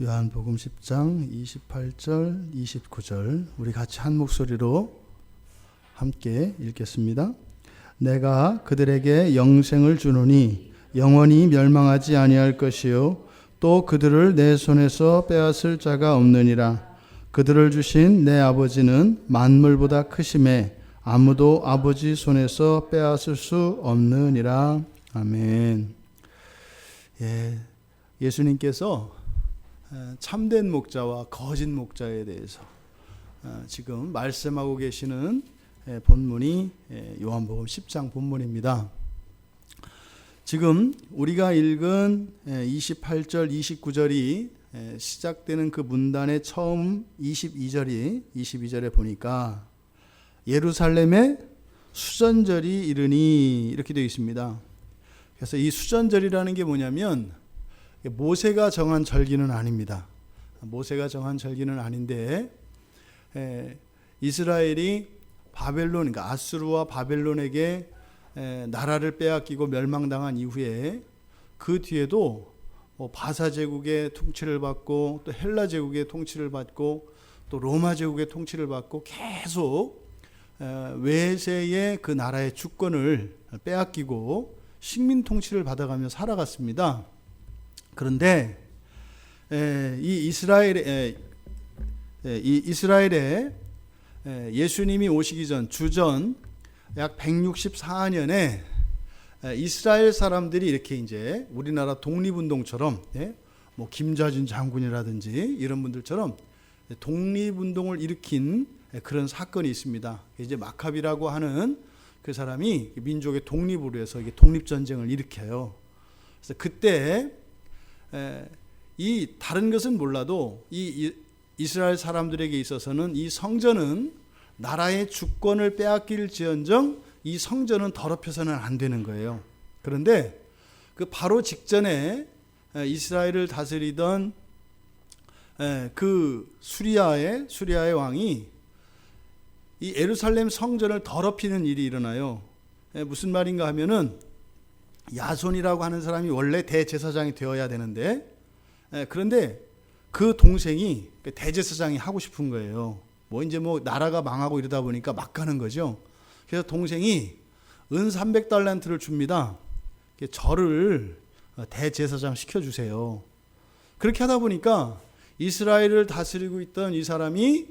요한복음 10장 28절 29절 우리 같이 한 목소리로 함께 읽겠습니다. 내가 그들에게 영생을 주노니 영원히 멸망하지 아니할 것이요 또 그들을 내 손에서 빼앗을 자가 없느니라. 그들을 주신 내 아버지는 만물보다 크심에 아무도 아버지 손에서 빼앗을 수 없느니라. 아멘. 예수님께서 참된 목자와 거짓 목자에 대해서 지금 말씀하고 계시는 본문이 요한복음 10장 본문입니다. 지금 우리가 읽은 28절 29절이 시작되는 그 문단의 처음 22절에 보니까 예루살렘에 수전절이 이르니 이렇게 되어 있습니다. 그래서 이 수전절이라는 게 뭐냐면 모세가 정한 절기는 아닙니다. 모세가 정한 절기는 아닌데 이스라엘이 바벨론, 그러니까 아수르와 바벨론에게 나라를 빼앗기고 멸망당한 이후에 그 뒤에도 바사 제국의 통치를 받고 또 헬라 제국의 통치를 받고 또 로마 제국의 통치를 받고 계속 외세의 그 나라의 주권을 빼앗기고 식민 통치를 받아가며 살아갔습니다. 그런데 이 이스라엘에 예수님이 오시기 전 주전 약 164년에 이스라엘 사람들이 이렇게 이제 우리나라 독립운동처럼 뭐 김좌준 장군이라든지 이런 분들처럼 독립운동을 일으킨 그런 사건이 있습니다. 이제 마카비라고 하는 그 사람이 민족의 독립을 위해서 이게 독립전쟁을 일으켜요. 그래서 그때 이 다른 것은 몰라도 이 이스라엘 사람들에게 있어서는 이 성전은 나라의 주권을 빼앗길지언정 이 성전은 더럽혀서는 안 되는 거예요. 그런데 그 바로 직전에 이스라엘을 다스리던 그 수리아의 왕이 이 예루살렘 성전을 더럽히는 일이 일어나요. 무슨 말인가 하면은 야손이라고 하는 사람이 원래 대제사장이 되어야 되는데 그런데 그 동생이 대제사장이 하고 싶은 거예요. 이제 나라가 망하고 이러다 보니까 막 가는 거죠. 그래서 동생이 은 300달란트를 줍니다. 저를 대제사장 시켜주세요. 그렇게 하다 보니까 이스라엘을 다스리고 있던 이 사람이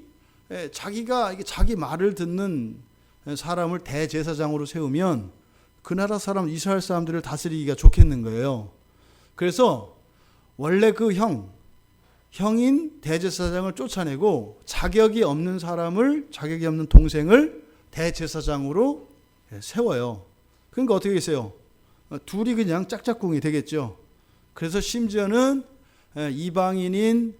자기가 자기 말을 듣는 사람을 대제사장으로 세우면 그 나라 사람 이스라엘 사람들을 다스리기가 좋겠는 거예요. 그래서 원래 그 형인 대제사장을 쫓아내고 자격이 없는 동생을 대제사장으로 세워요. 그러니까 어떻게 됐어요? 둘이 그냥 짝짝꿍이 되겠죠. 그래서 심지어는 이방인인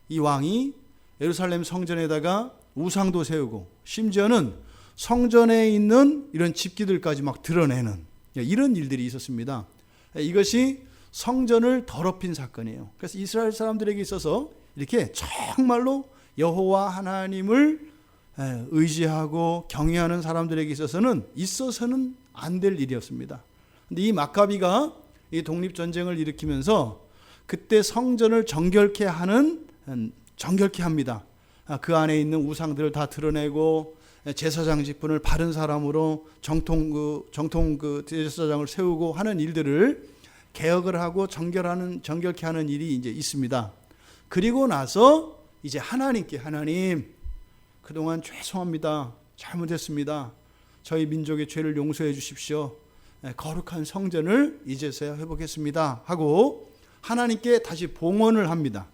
이 왕이 예루살렘 성전에다가 우상도 세우고 심지어는 성전에 있는 이런 집기들까지 막 드러내는 이런 일들이 있었습니다. 이것이 성전을 더럽힌 사건이에요. 그래서 이스라엘 사람들에게 있어서 이렇게 정말로 여호와 하나님을 의지하고 경외하는 사람들에게 있어서는 안 될 일이었습니다. 근데 이 마카비가 이 독립전쟁을 일으키면서 그때 성전을 정결케 합니다. 그 안에 있는 우상들을 다 드러내고 제사장 직분을 바른 사람으로 정통 제사장을 세우고 하는 일들을 개혁을 하고 정결케 하는 일이 이제 있습니다. 그리고 나서 이제 하나님 그동안 죄송합니다. 잘못했습니다. 저희 민족의 죄를 용서해 주십시오. 거룩한 성전을 이제서야 회복했습니다. 하고 하나님께 다시 봉헌을 합니다.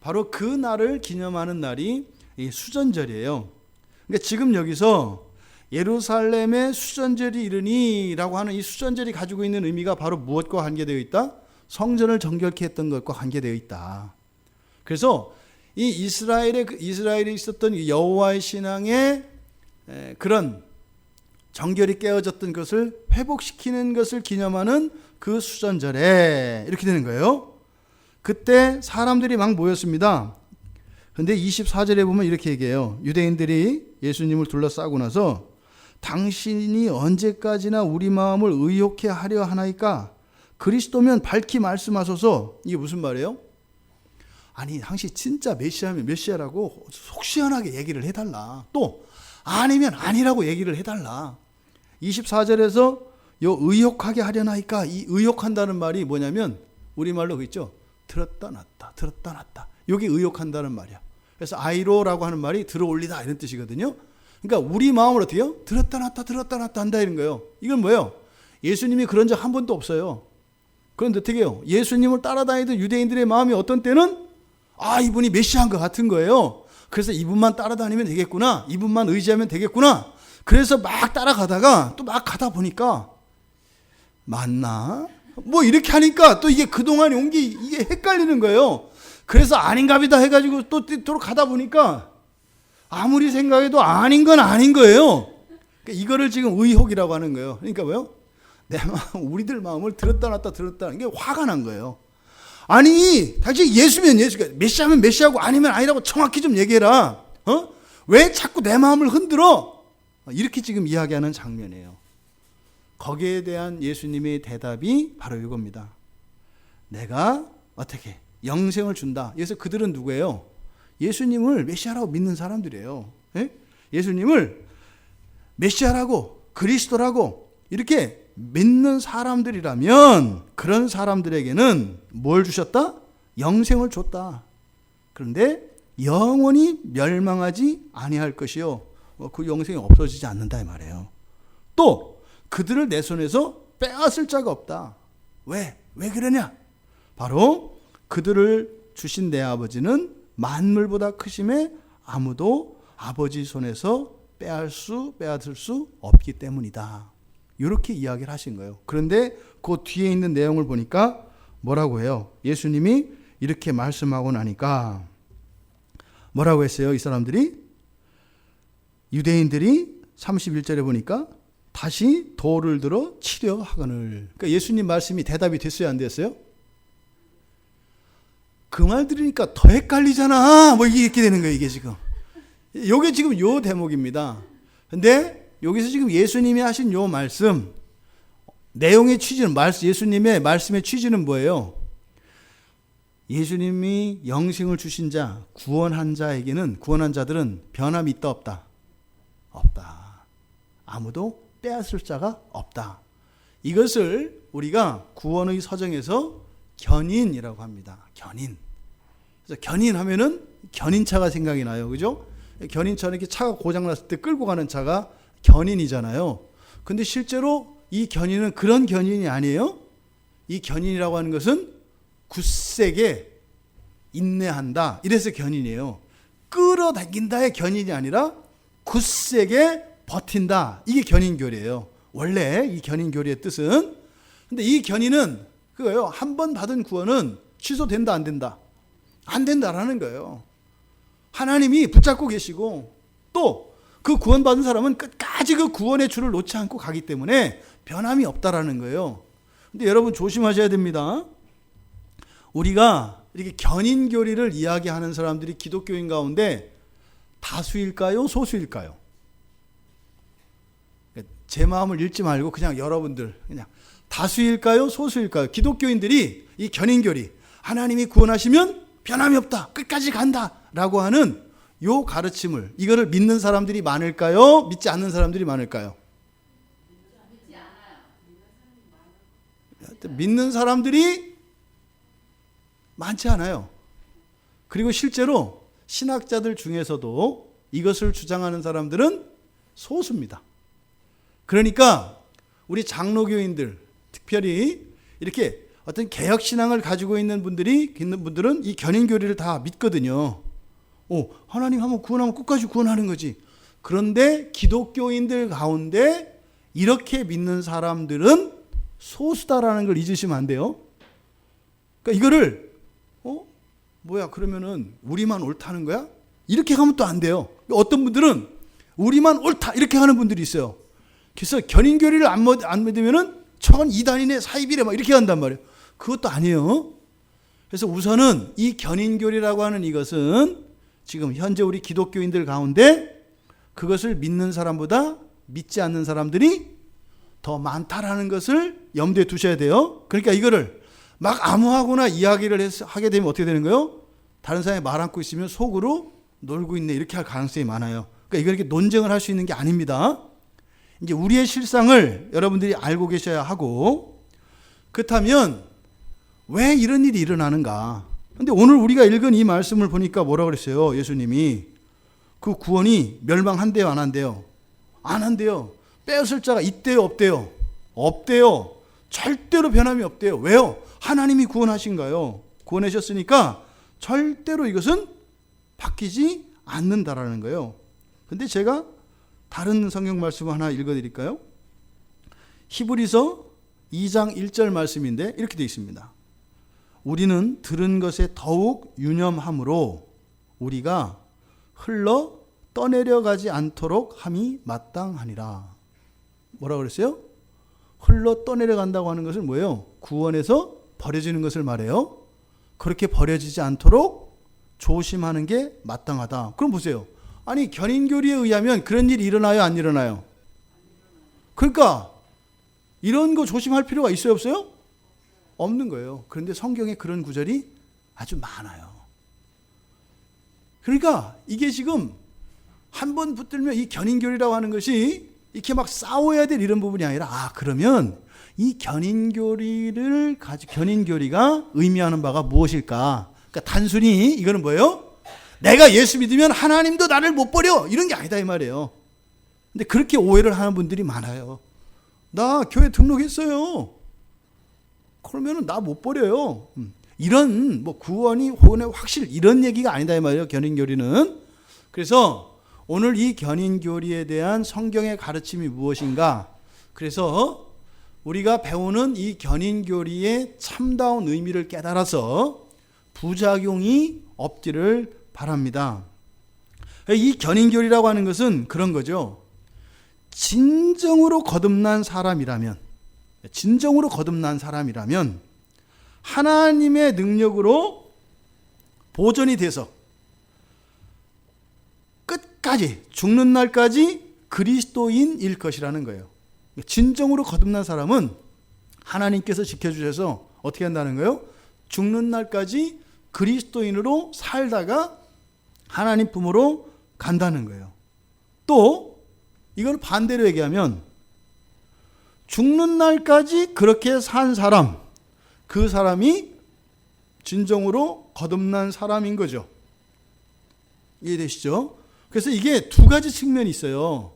바로 그 날을 기념하는 날이 이 수전절이에요. 그러니까 지금 여기서 예루살렘의 수전절이 이르니라고 하는 이 수전절이 가지고 있는 의미가 바로 무엇과 관계되어 있다? 성전을 정결케 했던 것과 관계되어 있다. 그래서 이 이스라엘에 있었던 여호와의 신앙의 그런 정결이 깨어졌던 것을 회복시키는 것을 기념하는 그 수전절에 이렇게 되는 거예요. 그때 사람들이 막 모였습니다. 그런데 24절에 보면 이렇게 얘기해요. 유대인들이 예수님을 둘러싸고 나서 당신이 언제까지나 우리 마음을 의욕해 하려 하나이까? 그리스도면 밝히 말씀하소서. 이게 무슨 말이에요? 아니 당신 진짜 메시아면 메시아라고 속 시원하게 얘기를 해달라. 또 아니면 아니라고 얘기를 해달라. 24절에서 요 의혹하게 하려나이까, 이 의혹한다는 말이 뭐냐면 우리말로 그 있죠. 들었다 놨다 들었다 놨다. 여기 의혹한다는 말이야. 그래서 아이로라고 하는 말이 들어올리다 이런 뜻이거든요. 그러니까 우리 마음을 어떻게 해요? 들었다 놨다 한다 이런 거예요. 이건 뭐예요? 예수님이 그런 적 한 번도 없어요. 그런데 어떻게 해요? 예수님을 따라다니던 유대인들의 마음이 어떤 때는 이분이 메시아인 것 같은 거예요. 그래서 이분만 따라다니면 되겠구나, 이분만 의지하면 되겠구나. 그래서 막 따라가다가 또 막 가다 보니까 맞나? 뭐 이렇게 하니까 또 이게 그동안 온 게 이게 헷갈리는 거예요. 그래서 아닌가 보다 해가지고 또 가다 보니까 아무리 생각해도 아닌 건 아닌 거예요. 그러니까 이거를 지금 의혹이라고 하는 거예요. 그러니까 뭐요? 내 마음, 우리들 마음을 들었다 놨다 이게 화가 난 거예요. 아니 당신 예수면 예수, 메시아면 메시아고 아니면 아니라고 정확히 좀 얘기해라. 왜 자꾸 내 마음을 흔들어? 이렇게 지금 이야기하는 장면이에요. 거기에 대한 예수님의 대답이 바로 이겁니다. 내가 어떻게 영생을 준다. 그래서 그들은 누구예요? 예수님을 메시아라고 믿는 사람들이에요. 예? 예수님을 메시아라고 그리스도라고 이렇게 믿는 사람들이라면 그런 사람들에게는 뭘 주셨다? 영생을 줬다. 그런데 영원히 멸망하지 아니할 것이요, 그 영생이 없어지지 않는다 이 말이에요. 또 그들을 내 손에서 빼앗을 자가 없다. 왜 그러냐? 바로 그들을 주신 내 아버지는 만물보다 크심에 아무도 아버지 손에서 빼앗을 수 없기 때문이다. 이렇게 이야기를 하신 거예요. 그런데 그 뒤에 있는 내용을 보니까 뭐라고 해요? 예수님이 이렇게 말씀하고 나니까 뭐라고 했어요? 이 사람들이, 유대인들이 31절에 보니까 다시 돌을 들어 치려 하거늘. 그러니까 예수님 말씀이 대답이 됐어요, 안 됐어요? 그 말 들으니까 더 헷갈리잖아. 뭐 이렇게 되는 거예요, 이게 지금. 이게 지금 요 대목입니다. 근데 여기서 지금 예수님이 하신 요 말씀, 내용의 취지는, 예수님의 말씀의 취지는 뭐예요? 예수님이 영생을 주신 자, 구원한 자들은 변함이 있다 없다? 없다. 아무도 빼앗을 자가 없다. 이것을 우리가 구원의 서정에서 견인이라고 합니다. 견인. 그래서 견인하면은 견인차가 생각이 나요. 그죠? 견인차는 이렇게 차가 고장났을 때 끌고 가는 차가 견인이잖아요. 근데 실제로 이 견인은 그런 견인이 아니에요. 이 견인이라고 하는 것은 굳세게 인내한다. 이래서 견인이에요. 끌어당긴다의 견인이 아니라 굳세게 버틴다. 이게 견인교리예요. 원래 이 견인교리의 뜻은. 근데 이 견인은 그거예요. 한 번 받은 구원은 취소된다, 안 된다? 안 된다라는 거예요. 하나님이 붙잡고 계시고 또 그 구원받은 사람은 끝까지 그 구원의 줄을 놓지 않고 가기 때문에 변함이 없다라는 거예요. 근데 여러분 조심하셔야 됩니다. 우리가 이렇게 견인교리를 이야기하는 사람들이 기독교인 가운데 다수일까요? 소수일까요? 제 마음을 읽지 말고 그냥 여러분들 그냥 다수일까요? 소수일까요? 기독교인들이 이 견인교리, 하나님이 구원하시면 변함이 없다, 끝까지 간다 라고 하는 요 가르침을, 이거를 믿는 사람들이 많을까요? 믿지 않는 사람들이 많을까요? 믿는 사람들이 많지 않아요. 그리고 실제로 신학자들 중에서도 이것을 주장하는 사람들은 소수입니다. 그러니까 우리 장로교인들, 특별히 이렇게 어떤 개혁신앙을 가지고 있는 분들은 이 견인교리를 다 믿거든요. 하나님 한번 구원하면 끝까지 구원하는 거지. 그런데 기독교인들 가운데 이렇게 믿는 사람들은 소수다라는 걸 잊으시면 안 돼요. 그러니까 이거를 그러면은 우리만 옳다는 거야? 이렇게 가면 또 안 돼요. 어떤 분들은 우리만 옳다 이렇게 하는 분들이 있어요. 그래서 견인교리를 안 믿으면은 저건 이단이네, 사이비래 막 이렇게 한단 말이에요. 그것도 아니에요. 그래서 우선은 이 견인교리라고 하는 이것은 지금 현재 우리 기독교인들 가운데 그것을 믿는 사람보다 믿지 않는 사람들이 더 많다라는 것을 염두에 두셔야 돼요. 그러니까 이거를 막 아무하고나 이야기를 하게 되면 어떻게 되는 거예요? 다른 사람이 말 않고 있으면 속으로 놀고 있네 이렇게 할 가능성이 많아요. 그러니까 이걸 이렇게 논쟁을 할 수 있는 게 아닙니다. 이제 우리의 실상을 여러분들이 알고 계셔야 하고, 그렇다면 왜 이런 일이 일어나는가? 근데 오늘 우리가 읽은 이 말씀을 보니까 뭐라 그랬어요? 예수님이 그 구원이 멸망한대요, 안 한대요? 안 한대요. 빼앗을 자가 있대요, 없대요? 없대요. 절대로 변함이 없대요. 왜요? 하나님이 구원하신가요? 구원하셨으니까 절대로 이것은 바뀌지 않는다라는 거예요. 근데 제가 다른 성경 말씀 하나 읽어드릴까요? 히브리서 2장 1절 말씀인데 이렇게 되어 있습니다. 우리는 들은 것에 더욱 유념함으로 우리가 흘러 떠내려가지 않도록 함이 마땅하니라. 뭐라고 그랬어요? 흘러 떠내려간다고 하는 것은 뭐예요? 구원에서 버려지는 것을 말해요. 그렇게 버려지지 않도록 조심하는 게 마땅하다. 그럼 보세요. 아니 견인교리에 의하면 그런 일이 일어나요, 안 일어나요? 그러니까 이런 거 조심할 필요가 있어요, 없어요? 없는 거예요. 그런데 성경에 그런 구절이 아주 많아요. 그러니까 이게 지금 한번 붙들면 이 견인교리라고 하는 것이 이렇게 막 싸워야 될 이런 부분이 아니라, 그러면 이 견인교리가 의미하는 바가 무엇일까? 그러니까 단순히 이거는 뭐예요? 내가 예수 믿으면 하나님도 나를 못 버려, 이런 게 아니다 이 말이에요. 근데 그렇게 오해를 하는 분들이 많아요. 나 교회 등록했어요. 그러면은 나 못 버려요. 이런 뭐 구원이 혼의 확실 이런 얘기가 아니다 이 말이에요. 견인교리는. 그래서 오늘 이 견인교리에 대한 성경의 가르침이 무엇인가? 그래서 우리가 배우는 이 견인교리의 참다운 의미를 깨달아서 부작용이 없기를 바랍니다. 이 견인교리라고 하는 것은 그런 거죠. 진정으로 거듭난 사람이라면 하나님의 능력으로 보존이 돼서 끝까지 죽는 날까지 그리스도인일 것이라는 거예요. 진정으로 거듭난 사람은 하나님께서 지켜주셔서 어떻게 한다는 거예요? 죽는 날까지 그리스도인으로 살다가 하나님 품으로 간다는 거예요. 또 이걸 반대로 얘기하면 죽는 날까지 그렇게 산 사람, 그 사람이 진정으로 거듭난 사람인 거죠. 이해되시죠? 그래서 이게 두 가지 측면이 있어요.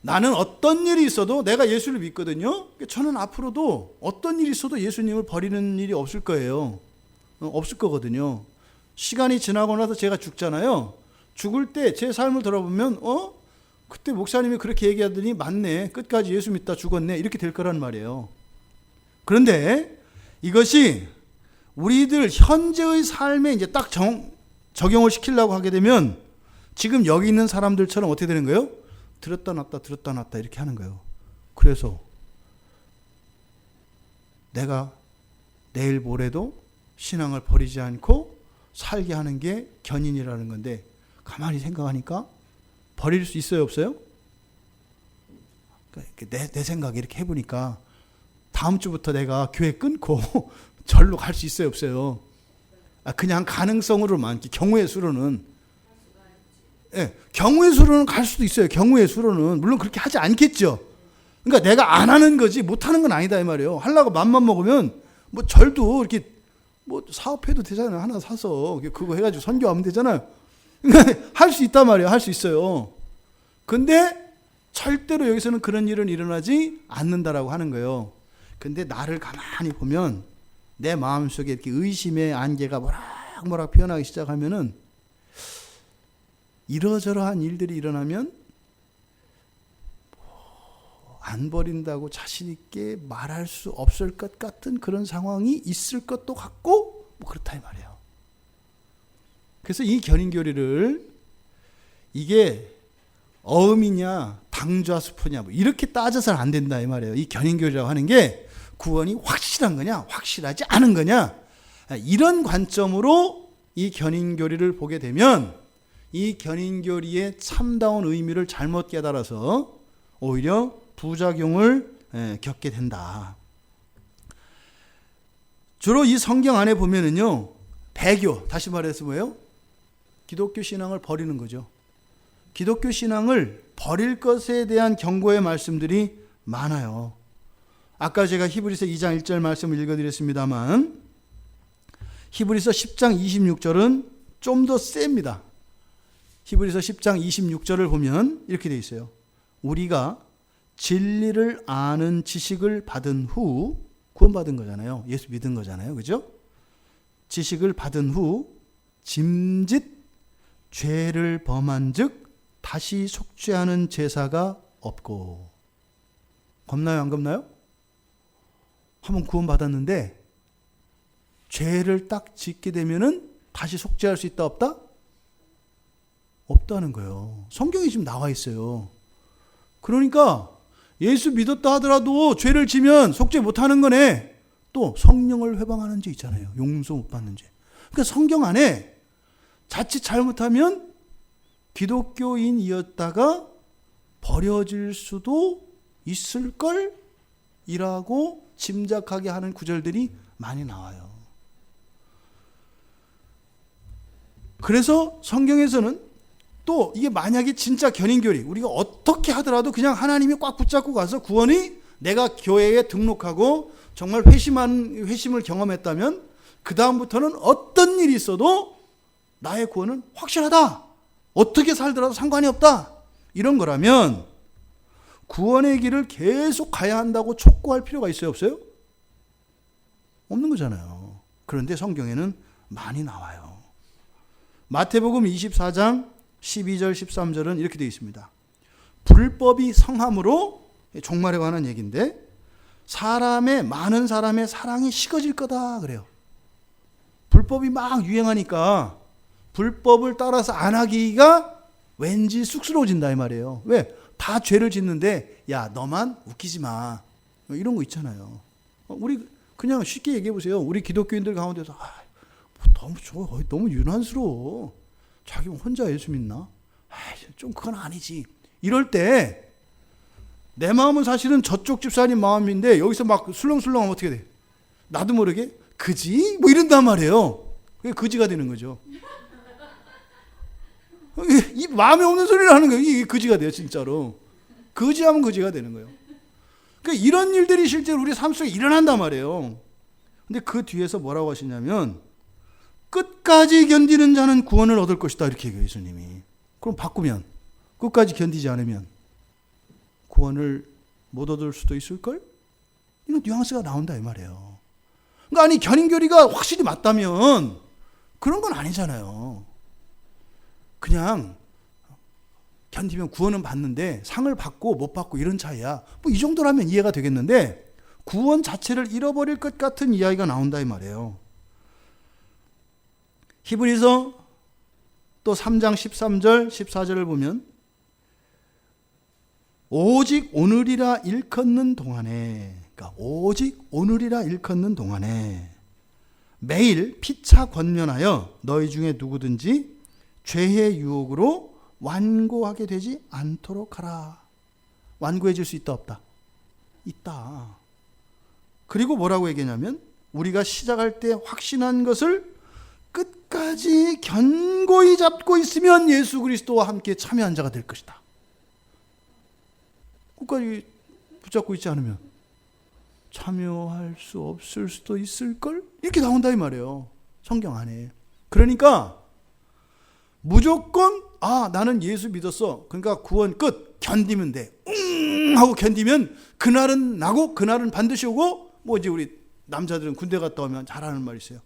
나는 어떤 일이 있어도 내가 예수를 믿거든요. 저는 앞으로도 어떤 일이 있어도 예수님을 버리는 일이 없을 거예요. 없을 거거든요. 시간이 지나고 나서 제가 죽잖아요. 죽을 때 제 삶을 돌아보면 그때 목사님이 그렇게 얘기하더니 맞네. 끝까지 예수 믿다 죽었네. 이렇게 될 거란 말이에요. 그런데 이것이 우리들 현재의 삶에 이제 딱 적용을 시키려고 하게 되면 지금 여기 있는 사람들처럼 어떻게 되는 거예요? 들었다 놨다 이렇게 하는 거예요. 그래서 내가 내일 모레도 신앙을 버리지 않고 살게 하는 게 견인이라는 건데, 가만히 생각하니까 버릴 수 있어요, 없어요? 내 생각에 이렇게 해보니까 다음 주부터 내가 교회 끊고 절로 갈 수 있어요, 없어요? 그냥 가능성으로만, 경우의 수로는. 경우의 수로는 갈 수도 있어요. 경우의 수로는. 물론 그렇게 하지 않겠죠. 그러니까 내가 안 하는 거지 못 하는 건 아니다 이 말이에요. 하려고 맘만 먹으면 뭐 절도 이렇게 뭐 사업해도 되잖아요. 하나 사서 그거 해가지고 선교하면 되잖아요. 그러니까 할 수 있단 말이에요. 할 수 있어요. 근데 절대로 여기서는 그런 일은 일어나지 않는다라고 하는 거예요. 근데 나를 가만히 보면 내 마음속에 이렇게 의심의 안개가 모락모락 피어나기 시작하면은 이러저러한 일들이 일어나면 안 버린다고 자신 있게 말할 수 없을 것 같은 그런 상황이 있을 것도 같고 뭐 그렇다 이 말이에요. 그래서 이 견인교리를 이게 어음이냐 당좌수포냐 뭐 이렇게 따져서는 안 된다 이 말이에요. 이 견인교리라고 하는 게 구원이 확실한 거냐 확실하지 않은 거냐, 이런 관점으로 이 견인교리를 보게 되면 이 견인교리의 참다운 의미를 잘못 깨달아서 오히려 부작용을 겪게 된다. 주로 이 성경 안에 보면은요, 배교, 다시 말해서 뭐예요? 기독교 신앙을 버리는 거죠. 기독교 신앙을 버릴 것에 대한 경고의 말씀들이 많아요. 아까 제가 히브리서 2장 1절 말씀을 읽어드렸습니다만, 히브리서 10장 26절은 좀 더 셉니다. 히브리서 10장 26절을 보면 이렇게 돼 있어요. 우리가 진리를 아는 지식을 받은 후, 구원받은 거잖아요. 예수 믿은 거잖아요. 그죠? 지식을 받은 후 짐짓 죄를 범한 즉 다시 속죄하는 제사가 없고. 겁나요? 안 겁나요? 한번 구원받았는데 죄를 딱 짓게 되면은 다시 속죄할 수 있다 없다? 없다는 거예요. 성경에 지금 나와 있어요. 그러니까 예수 믿었다 하더라도 죄를 지면 속죄 못하는 거네. 또 성령을 회방하는 죄 있잖아요. 용서 못 받는 죄. 그러니까 성경 안에 자칫 잘못하면 기독교인이었다가 버려질 수도 있을걸? 이라고 짐작하게 하는 구절들이 많이 나와요. 그래서 성경에서는 또 이게 만약에 진짜 견인교리, 우리가 어떻게 하더라도 그냥 하나님이 꽉 붙잡고 가서 구원이 내가 교회에 등록하고 정말 회심을 경험했다면 그 다음부터는 어떤 일이 있어도 나의 구원은 확실하다. 어떻게 살더라도 상관이 없다. 이런 거라면 구원의 길을 계속 가야 한다고 촉구할 필요가 있어요? 없어요? 없는 거잖아요. 그런데 성경에는 많이 나와요. 마태복음 24장 12절 13절은 이렇게 되어 있습니다. 불법이 성함으로, 종말에 관한 얘기인데, 많은 사람의 사랑이 식어질 거다 그래요. 불법이 막 유행하니까 불법을 따라서 안 하기가 왠지 쑥스러워진다 이 말이에요. 왜? 다 죄를 짓는데 야 너만 웃기지 마, 이런 거 있잖아요. 우리 그냥 쉽게 얘기해 보세요. 우리 기독교인들 가운데서 너무 유난스러워. 자기 혼자 예수 믿나? 좀 그건 아니지. 이럴 때 내 마음은 사실은 저쪽 집사님 마음인데 여기서 막 술렁술렁하면 어떻게 돼? 나도 모르게 그지? 뭐 이런단 말이에요. 그게 거지가 되는 거죠. 이 마음에 없는 소리를 하는 거예요. 이게 거지가 돼요, 진짜로. 거지하면 거지가 되는 거예요. 그러니까 이런 일들이 실제로 우리 삶 속에 일어난단 말이에요. 근데 그 뒤에서 뭐라고 하시냐면 끝까지 견디는 자는 구원을 얻을 것이다 이렇게 얘기해요, 예수님이. 그럼 바꾸면 끝까지 견디지 않으면 구원을 못 얻을 수도 있을걸? 이런 뉘앙스가 나온다 이 말이에요. 그러니까 아니 견인교리가 확실히 맞다면 그런 건 아니잖아요. 그냥 견디면 구원은 받는데 상을 받고 못 받고 이런 차이야. 뭐 이 정도라면 이해가 되겠는데 구원 자체를 잃어버릴 것 같은 이야기가 나온다 이 말이에요. 히브리서 또 3장 13절 14절을 보면 오직 오늘이라 일컫는 동안에, 그러니까 오직 오늘이라 일컫는 동안에 매일 피차 권면하여 너희 중에 누구든지 죄의 유혹으로 완고하게 되지 않도록 하라. 완고해질 수 있다 없다? 있다. 그리고 뭐라고 얘기하냐면 우리가 시작할 때 확신한 것을 끝까지 견고히 잡고 있으면 예수 그리스도와 함께 참여한 자가 될 것이다. 끝까지 붙잡고 있지 않으면 참여할 수 없을 수도 있을걸? 이렇게 나온다 이 말이에요. 성경 안에. 그러니까 무조건 나는 예수 믿었어. 그러니까 구원 끝. 견디면 돼. 하고 견디면 그날은 나고 그날은 반드시 오고, 뭐 이제 우리 남자들은 군대 갔다 오면 잘하는 말이 있어요.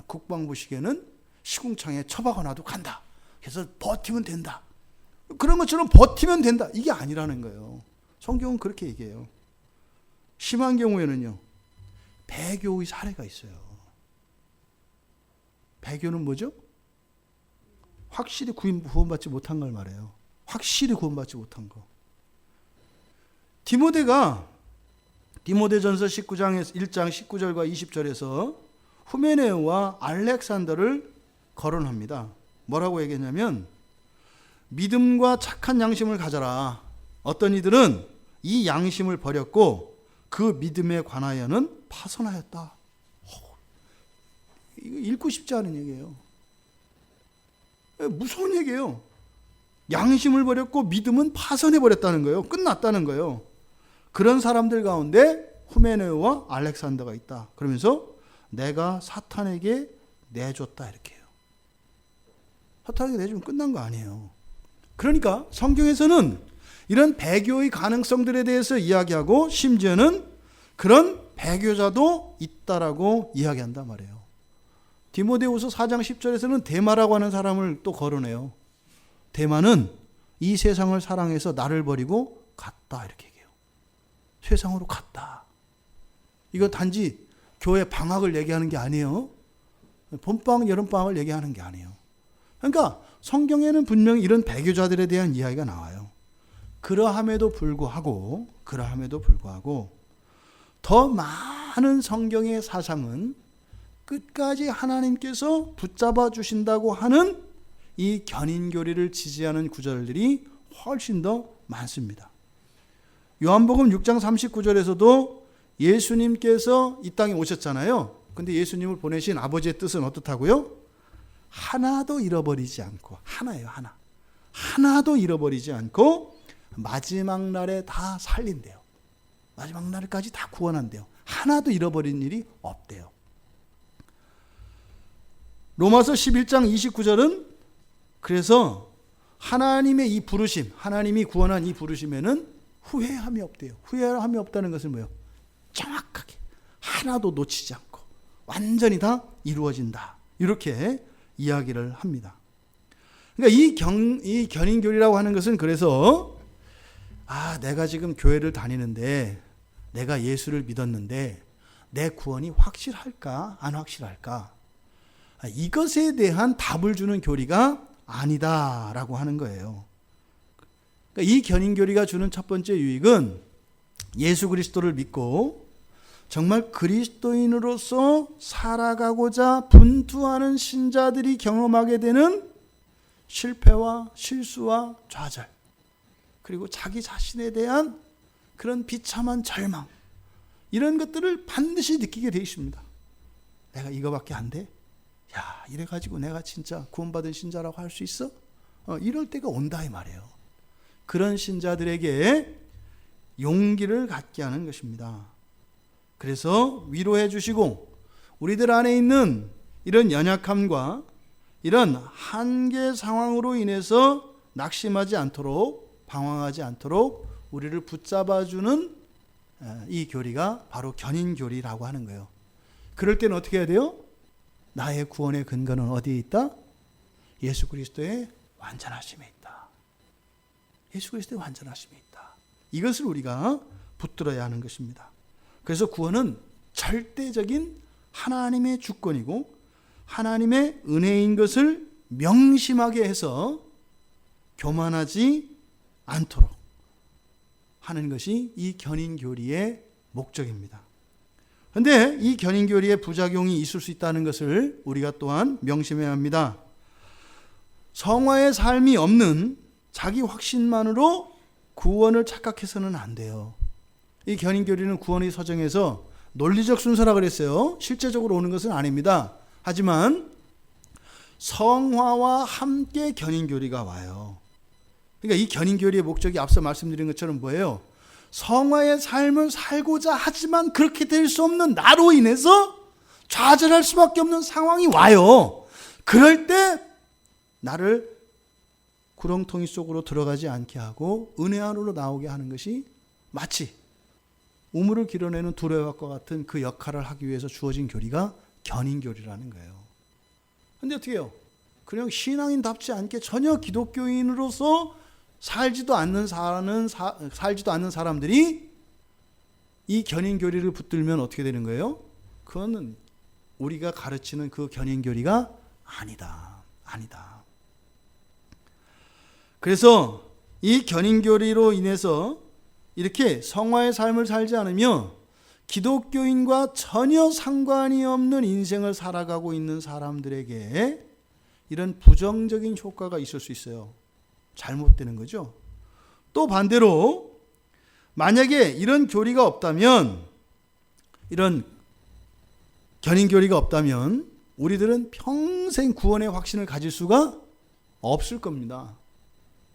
국방부 시계는 시궁창에 처박아놔도 간다. 그래서 버티면 된다. 그런 것처럼 버티면 된다. 이게 아니라는 거예요. 성경은 그렇게 얘기해요. 심한 경우에는요, 배교의 사례가 있어요. 배교는 뭐죠? 확실히 구원받지 못한 걸 말해요. 확실히 구원받지 못한 거. 디모데전서 19장 1장 19절과 20절에서 후메네오와 알렉산더를 거론합니다. 뭐라고 얘기했냐면 믿음과 착한 양심을 가져라. 어떤 이들은 이 양심을 버렸고 그 믿음에 관하여는 파선하였다. 이거 읽고 싶지 않은 얘기예요. 무서운 얘기예요. 양심을 버렸고 믿음은 파손해 버렸다는 거예요. 끝났다는 거예요. 그런 사람들 가운데 후메네오와 알렉산더가 있다. 그러면서 내가 사탄에게 내줬다 이렇게 해요. 사탄에게 내주면 끝난 거 아니에요. 그러니까 성경에서는 이런 배교의 가능성들에 대해서 이야기하고 심지어는 그런 배교자도 있다라고 이야기한단 말이에요. 디모데후서 4장 10절에서는 데마라고 하는 사람을 또 거론해요. 데마는 이 세상을 사랑해서 나를 버리고 갔다 이렇게 얘기해요. 세상으로 갔다. 이거 단지 교회 방학을 얘기하는 게 아니에요. 봄방학, 여름방학을 얘기하는 게 아니에요. 그러니까 성경에는 분명히 이런 배교자들에 대한 이야기가 나와요. 그러함에도 불구하고 더 많은 성경의 사상은 끝까지 하나님께서 붙잡아 주신다고 하는 이 견인교리를 지지하는 구절들이 훨씬 더 많습니다. 요한복음 6장 39절에서도 예수님께서 이 땅에 오셨잖아요. 근데 예수님을 보내신 아버지의 뜻은 어떻다고요? 하나도 잃어버리지 않고, 하나예요, 하나. 하나도 잃어버리지 않고 마지막 날에 다 살린대요. 마지막 날까지 다 구원한대요. 하나도 잃어버린 일이 없대요. 로마서 11장 29절은 그래서 하나님의 이 부르심, 하나님이 구원한 이 부르심에는 후회함이 없대요. 후회함이 없다는 것은 뭐예요? 정확하게 하나도 놓치지 않고 완전히 다 이루어진다. 이렇게 이야기를 합니다. 그러니까 이 견인교리라고 하는 것은 그래서 내가 지금 교회를 다니는데 내가 예수를 믿었는데 내 구원이 확실할까 안 확실할까? 이것에 대한 답을 주는 교리가 아니다라고 하는 거예요. 그러니까 이 견인교리가 주는 첫 번째 유익은 예수 그리스도를 믿고 정말 그리스도인으로서 살아가고자 분투하는 신자들이 경험하게 되는 실패와 실수와 좌절, 그리고 자기 자신에 대한 그런 비참한 절망, 이런 것들을 반드시 느끼게 되어 있습니다. 내가 이거밖에 안 돼? 야, 이래가지고 내가 진짜 구원받은 신자라고 할 수 있어? 이럴 때가 온다 이 말이에요. 그런 신자들에게 용기를 갖게 하는 것입니다. 그래서 위로해 주시고 우리들 안에 있는 이런 연약함과 이런 한계 상황으로 인해서 낙심하지 않도록, 방황하지 않도록 우리를 붙잡아주는 이 교리가 바로 견인교리라고 하는 거예요. 그럴 때는 어떻게 해야 돼요? 나의 구원의 근거는 어디에 있다? 예수 그리스도의 완전하심에 있다. 예수 그리스도의 완전하심에 있다. 이것을 우리가 붙들어야 하는 것입니다. 그래서 구원은 절대적인 하나님의 주권이고 하나님의 은혜인 것을 명심하게 해서 교만하지 않도록 하는 것이 이 견인교리의 목적입니다. 그런데 이 견인교리의 부작용이 있을 수 있다는 것을 우리가 또한 명심해야 합니다. 성화의 삶이 없는 자기 확신만으로 구원을 착각해서는 안 돼요. 이 견인교리는 구원의 서정에서 논리적 순서라 그랬어요. 실제적으로 오는 것은 아닙니다. 하지만 성화와 함께 견인교리가 와요. 그러니까 이 견인교리의 목적이 앞서 말씀드린 것처럼 뭐예요? 성화의 삶을 살고자 하지만 그렇게 될 수 없는 나로 인해서 좌절할 수밖에 없는 상황이 와요. 그럴 때 나를 구렁텅이 속으로 들어가지 않게 하고 은혜 안으로 나오게 하는 것이 마치 우물을 길어내는 두레와과 같은 그 역할을 하기 위해서 주어진 교리가 견인교리라는 거예요. 그런데 어떻게 해요? 그냥 신앙인답지 않게 전혀 기독교인으로서 살지도 않는 사람들이 이 견인교리를 붙들면 어떻게 되는 거예요? 그거는 우리가 가르치는 그 견인교리가 아니다. 그래서 이 견인교리로 인해서 이렇게 성화의 삶을 살지 않으며 기독교인과 전혀 상관이 없는 인생을 살아가고 있는 사람들에게 이런 부정적인 효과가 있을 수 있어요. 잘못되는 거죠. 또 반대로 만약에 이런 교리가 없다면, 이런 견인교리가 없다면 우리들은 평생 구원의 확신을 가질 수가 없을 겁니다.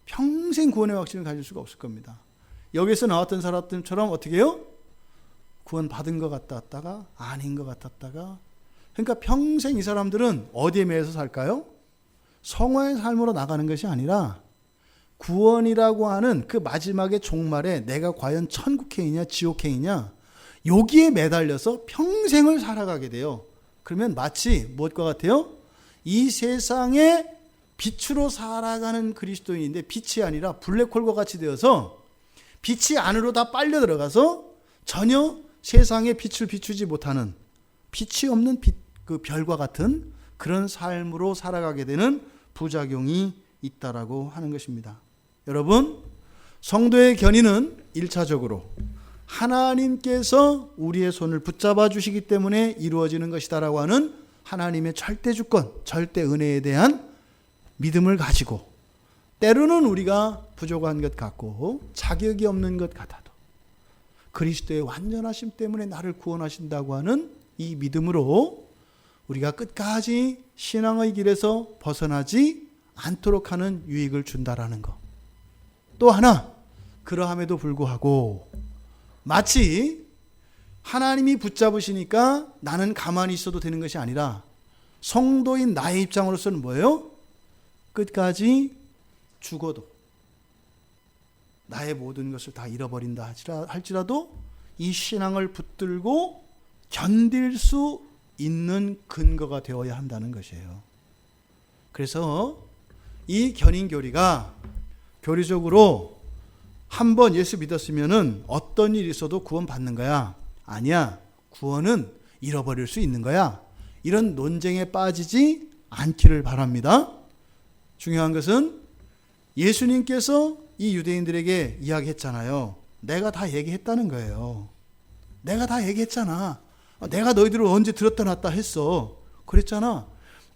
평생 구원의 확신을 가질 수가 없을 겁니다. 여기서 나왔던 사람들처럼 어떻게 해요? 구원 받은 것 같았다가 아닌 것 같았다가. 그러니까 평생 이 사람들은 어디에 매여서 살까요? 성화의 삶으로 나가는 것이 아니라 구원이라고 하는 그 마지막의 종말에 내가 과연 천국행이냐 지옥행이냐 여기에 매달려서 평생을 살아가게 돼요. 그러면 마치 무엇과 같아요? 이 세상에 빛으로 살아가는 그리스도인인데 빛이 아니라 블랙홀과 같이 되어서 빛이 안으로 다 빨려 들어가서 전혀 세상에 빛을 비추지 못하는 빛이 없는 그 별과 같은 그런 삶으로 살아가게 되는 부작용이 있다라고 하는 것입니다. 여러분, 성도의 견인은 1차적으로 하나님께서 우리의 손을 붙잡아 주시기 때문에 이루어지는 것이다라고 하는 하나님의 절대 주권, 절대 은혜에 대한 믿음을 가지고 때로는 우리가 부족한 것 같고 자격이 없는 것 같아도 그리스도의 완전하심 때문에 나를 구원하신다고 하는 이 믿음으로 우리가 끝까지 신앙의 길에서 벗어나지 않도록 하는 유익을 준다라는 것. 또 하나, 그러함에도 불구하고 마치 하나님이 붙잡으시니까 나는 가만히 있어도 되는 것이 아니라 성도인 나의 입장으로서는 뭐예요? 끝까지 죽어도 나의 모든 것을 다 잃어버린다 할지라도 이 신앙을 붙들고 견딜 수 있는 근거가 되어야 한다는 것이에요. 그래서 이 견인교리가 교리적으로 한번 예수 믿었으면은 어떤 일이 있어도 구원받는 거야. 아니야. 구원은 잃어버릴 수 있는 거야. 이런 논쟁에 빠지지 않기를 바랍니다. 중요한 것은 예수님께서 이 유대인들에게 이야기했잖아요. 내가 다 얘기했다는 거예요. 내가 다 얘기했잖아. 내가 너희들을 언제 들었다 놨다 했어. 그랬잖아.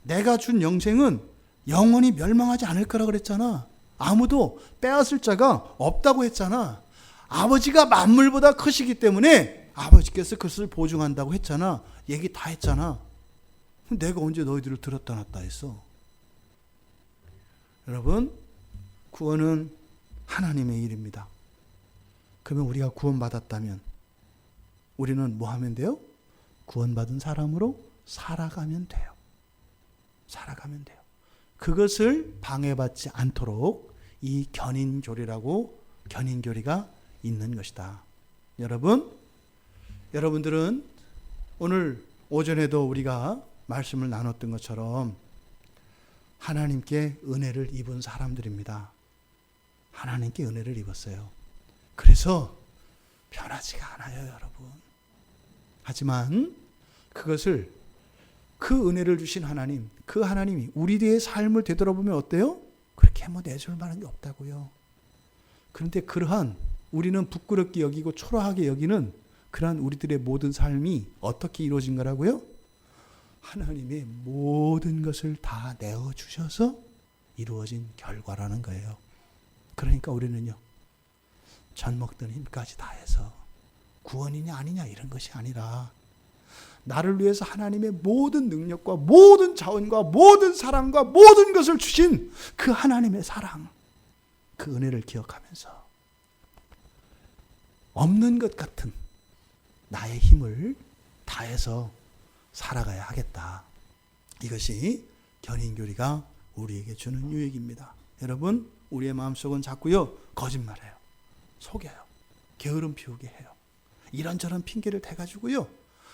내가 준 영생은 영원히 멸망하지 않을 거라 그랬잖아. 아무도 빼앗을 자가 없다고 했잖아. 아버지가 만물보다 크시기 때문에 아버지께서 그것을 보증한다고 했잖아. 얘기 다 했잖아. 내가 언제 너희들을 들었다 놨다 했어. 여러분, 구원은 하나님의 일입니다. 그러면 우리가 구원받았다면 우리는 뭐 하면 돼요? 구원받은 사람으로 살아가면 돼요. 살아가면 돼요. 그것을 방해받지 않도록 이 견인교리가 있는 것이다. 여러분들은 오늘 오전에도 우리가 말씀을 나눴던 것처럼 하나님께 은혜를 입은 사람들입니다. 하나님께 은혜를 입었어요. 그래서 변하지가 않아요, 여러분. 하지만 그것을 그 은혜를 주신 하나님, 그 하나님이 우리의 삶을 되돌아보면 어때요? 그렇게 뭐 내줄 만한 게 없다고요. 그런데 그러한 우리는 부끄럽게 여기고 초라하게 여기는 그러한 우리들의 모든 삶이 어떻게 이루어진 거라고요? 하나님의 모든 것을 다 내어주셔서 이루어진 결과라는 거예요. 그러니까 우리는요, 젖 먹던 힘까지 다해서 구원이냐 아니냐 이런 것이 아니라 나를 위해서 하나님의 모든 능력과 모든 자원과 모든 사랑과 모든 것을 주신 그 하나님의 사랑, 그 은혜를 기억하면서 없는 것 같은 나의 힘을 다해서 살아가야 하겠다. 이것이 견인교리가 우리에게 주는 유익입니다. 여러분, 우리의 마음속은 자꾸요 거짓말해요. 속여요. 게으름 피우게 해요. 이런저런 핑계를 대가지고요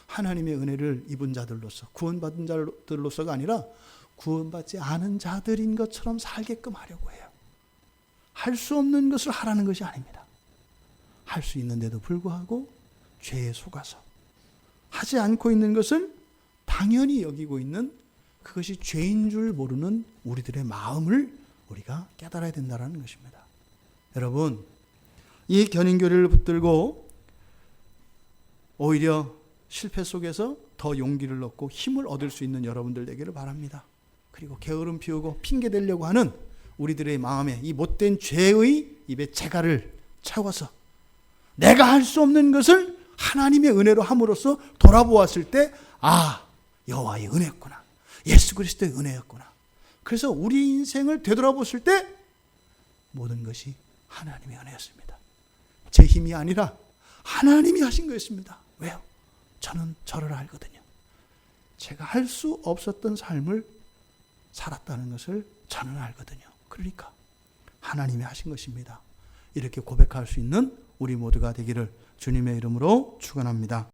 하나님의 은혜를 입은 자들로서, 구원받은 자들로서가 아니라 구원받지 않은 자들인 것처럼 살게끔 하려고 해요. 할 수 없는 것을 하라는 것이 아닙니다. 할 수 있는데도 불구하고 죄에 속아서 하지 않고 있는 것을 당연히 여기고 있는, 그것이 죄인 줄 모르는 우리들의 마음을 우리가 깨달아야 된다는 것입니다. 여러분, 이 견인교리를 붙들고 오히려 실패 속에서 더 용기를 얻고 힘을 얻을 수 있는 여러분들 되기를 바랍니다. 그리고 게으름 피우고 핑계 대려고 하는 우리들의 마음에 이 못된 죄의 입에 재갈을 채워서 내가 할 수 없는 것을 하나님의 은혜로 함으로써 돌아보았을 때, 아, 여호와의 은혜구나. 예수 그리스도의 은혜였구나. 그래서 우리 인생을 되돌아보실 때 모든 것이 하나님의 은혜였습니다. 제 힘이 아니라 하나님이 하신 거였습니다. 왜요? 저는 저를 알거든요. 제가 할 수 없었던 삶을 살았다는 것을 저는 알거든요. 그러니까 하나님이 하신 것입니다. 이렇게 고백할 수 있는 우리 모두가 되기를 주님의 이름으로 축원합니다.